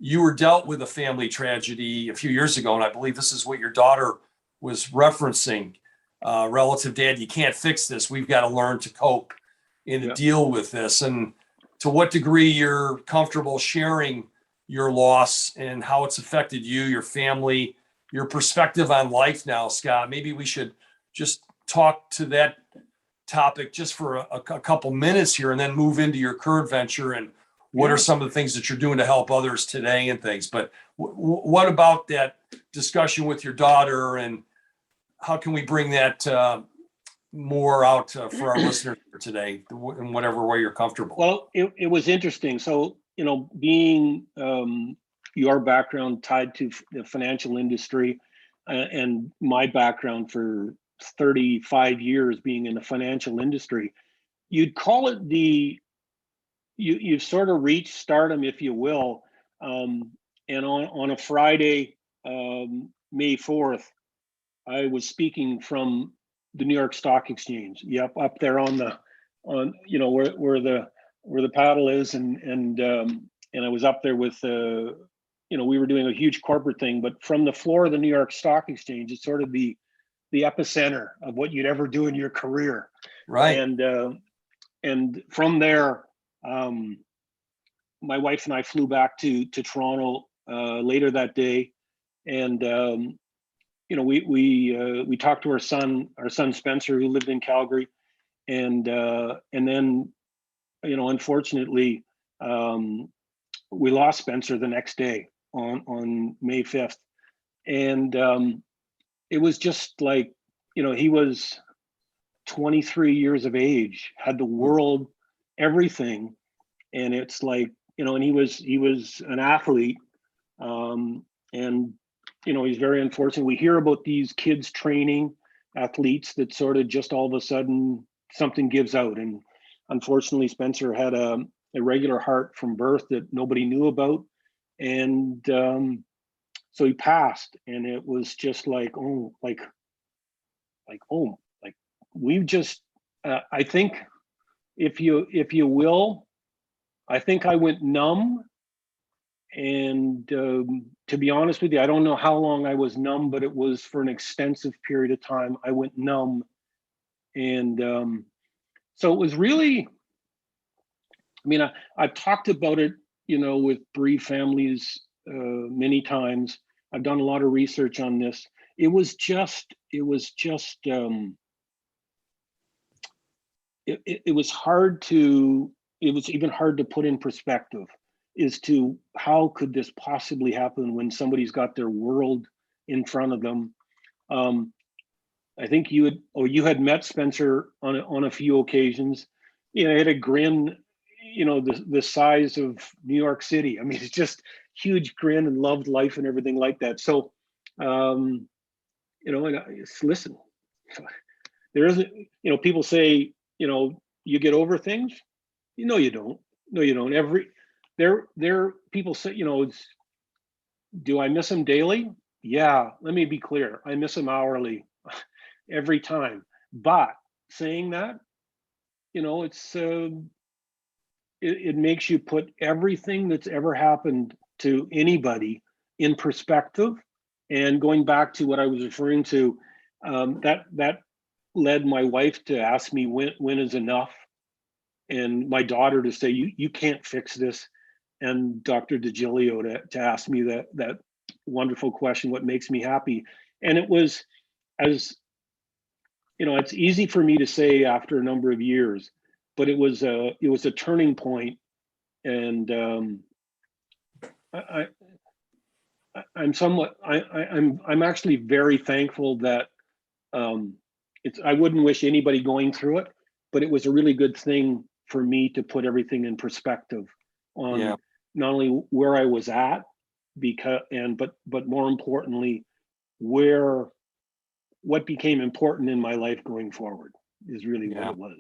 you were dealt with a family tragedy a few years ago, and I believe this is what your daughter was referencing. Relative, Dad, you can't fix this. We've got to learn to cope and to Yeah. deal with this. And to what degree you're comfortable sharing your loss and how it's affected you, your family, your perspective on life now, Scott. Maybe we should just talk to that topic just for a couple minutes here and then move into your current venture and what are some of the things that you're doing to help others today and things. But what about that discussion with your daughter, and how can we bring that more out for our listeners for today in whatever way you're comfortable? Well, it was interesting. So, being your background tied to the financial industry and my background for 35 years being in the financial industry, you'd call it you've sort of reached stardom, if you will. And on a Friday, May 4th, I was speaking from the New York Stock Exchange. Yep, up there on where the paddle is, and I was up there with we were doing a huge corporate thing, but from the floor of the New York Stock Exchange, it's sort of the epicenter of what you'd ever do in your career. Right. And from there, my wife and I flew back to Toronto later that day, and we talked to our son Spencer, who lived in Calgary, and then unfortunately we lost Spencer the next day on May 5th, and it was just like, he was 23 years of age, had the world, everything, and it's like, and he was an athlete, and he's very unfortunate. We hear about these kids training athletes that sort of just all of a sudden something gives out, and unfortunately Spencer had a irregular heart from birth that nobody knew about, and so he passed, and it was just like, we've just I think, if you will, I think I went numb. And to be honest with you, I don't know how long I was numb, but it was for an extensive period of time. I went numb. And so it was really, I've talked about it, with bereaved families many times. I've done a lot of research on this. It was even hard to put in perspective as to how could this possibly happen when somebody's got their world in front of them. I think you had met Spencer on a few occasions. He had a grin, the size of New York City. It's just huge grin, and loved life and everything like that. So, and listen, there isn't, people say, you get over things. No, you don't. No, you don't. There people say, do I miss him daily? Yeah, let me be clear. I miss him hourly every time. But saying that, it's it makes you put everything that's ever happened to anybody in perspective. And going back to what I was referring to, that led my wife to ask me when is enough, and my daughter to say, you can't fix this, and Dr. DeGilio to ask me that wonderful question, what makes me happy. And it was, as it's easy for me to say after a number of years, but it was a turning point. And I'm actually very thankful that I wouldn't wish anybody going through it, but it was a really good thing for me to put everything in perspective on not only where I was at, but more importantly, what became important in my life going forward is really what it was.